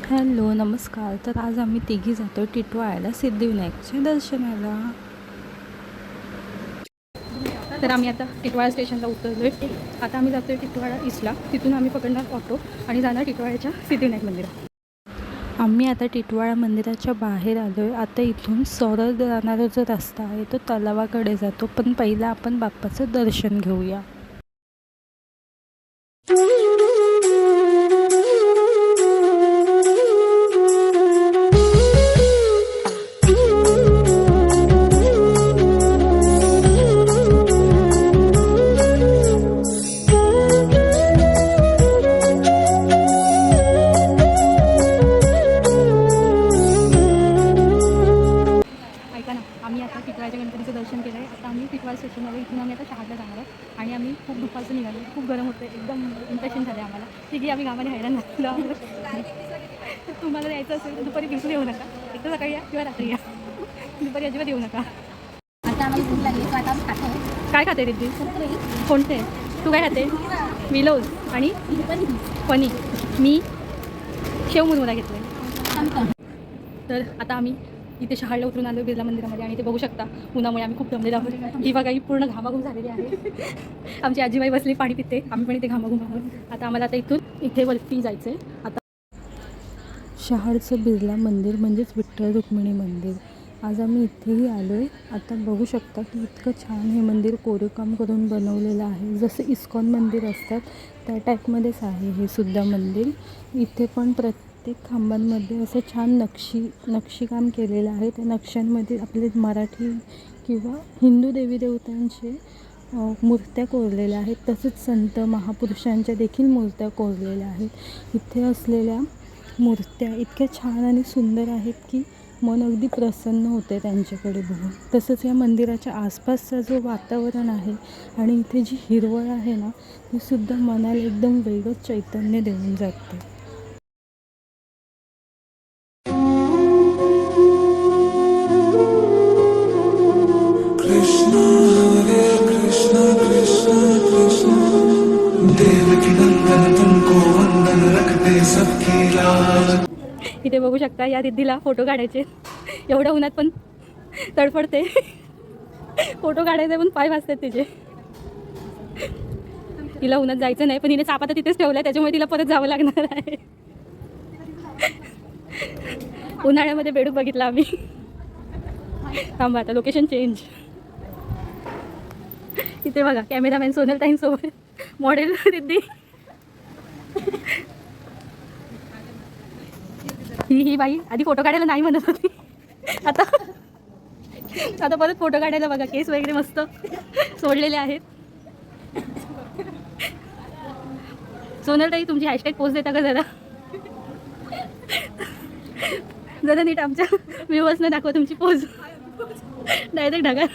Hello नमस्कार. तर आज आम्ही तिघी जातो टिटवाळ्याला सिद्धिविनायकच्या दर्शनाला. तर आम्ही आता टिटवाळा स्टेशनला उतरलोय. आता आम्ही जातोय टिटवाळा ईस्टला. तिथून आम्ही पकडणार ऑटो आणि जाणार टिटवाळ्याच्या सिद्धिविनायक मंदिरात. आम्ही आता टिटवाळा मंदिराच्या बाहेर आलोय. आता इथून सरळ जाणारा जो रस्ता आहे तो तलावाकडे जातो, पण पहिला आपण बाप्पाचं दर्शन घेऊया. आम्ही आता टिटवाळ्याच्या गणपतीचं दर्शन केलं आहे. आता आम्ही टिटवाळा स्टेशनला इथून आम्ही आता शहादला जाणार आहोत आणि आम्ही खूप दुपारचं निघालो. खूप गरम होतं, एकदम इन्फेक्शन झालं आम्हाला. तिघी आम्ही गावाने हैराण झालो. तर तुम्हाला यायचं असेल तर दुपारी बिलकुल येऊ नका. एक तर सकाळी या किंवा रात्री या, दुपारी अजिबात येऊ नका. आता आम्हाला भूक लागली तर आता आम्ही खातो. काय खाते रिद्धी? कोणते? तू काय खाते? विलोज आणि पनीर. मी शेव मुरमुरा घेतले. तर आता आम्ही इथे शहाळला उतरून आलो बिर्ला मंदिरामध्ये आणि ते बघू शकता उन्हामुळे आम्ही खूप दमलेलो आहोत. ही बघा ही पूर्ण घामाघूम झालेली आहे. आमची आजीबाई बसली पाणी पिते, आम्ही पण इथे घामाघूम आहोत. आता आम्हाला आता इथून इथे वरती जायचं आहे. आता शहाळचं बिर्ला मंदिर म्हणजेच विठ्ठल रुक्मिणी मंदिर. आज आम्ही इथेही आलो आहे. आता बघू शकता की इतकं छान हे मंदिर कोरीवकाम करून बनवलेलं आहे. जसं इस्कॉन मंदिर असतात त्या टाईपमध्येच आहे हे सुद्धा मंदिर. इथे पण प्रत्येक खांबांमध्ये असं छान नक्षीकाम केलेलं आहे. त्या नक्षांमध्ये आपले मराठी किंवा हिंदू देवी देवतांचे मूर्त्या कोरलेल्या आहेत. तसेच संत महापुरुषांच्या देखील मूर्त्या कोरलेल्या आहेत. इथे असलेल्या मूर्त्या इतक्या छान आणि सुंदर आहेत की मन अगदी प्रसन्न होते त्यांच्याकडे बघून. तसंच या मंदिराच्या आसपासचं जो वातावरण आहे आणि इथे जी हिरवळ आहे ना, ती सुद्धा मनाला एकदम वेगळंच चैतन्य देऊन जाते. कृष्ण हरे कृष्ण कृष्ण कृष्ण देवकी नंदन तुमको वंदन रखते सबकी लाज. इथे बघू शकता या रिद्धीला फोटो काढायचे. एवढ्या उन्हात पण तडफडते. फोटो काढायचे पण पाय वाजतात तिचे. तिला उन्हात जायचं नाही, पण हिने चापा तर तिथेच ठेवला, त्याच्यामुळे तिला परत जावं लागणार आहे. उन्हाळ्यामध्ये बेडूक बघितला आम्ही. थांबा आता लोकेशन चेंज. इथे बघा कॅमेरामॅन सोनल ताईंसोबत मॉडेल रिद्धी. ही बाई आधी फोटो काढायला नाही म्हणत होती, आता परत फोटो काढायला बघा. केस वगैरे मस्त सोडलेले आहेत. सोनल ताई तुमची हॅशटॅग पोस्ट देता का जरा? जरा नीट आमच्या व्ह्यूअर्सना दाखवा तुमची पोज. डायरेक्ट ढगा.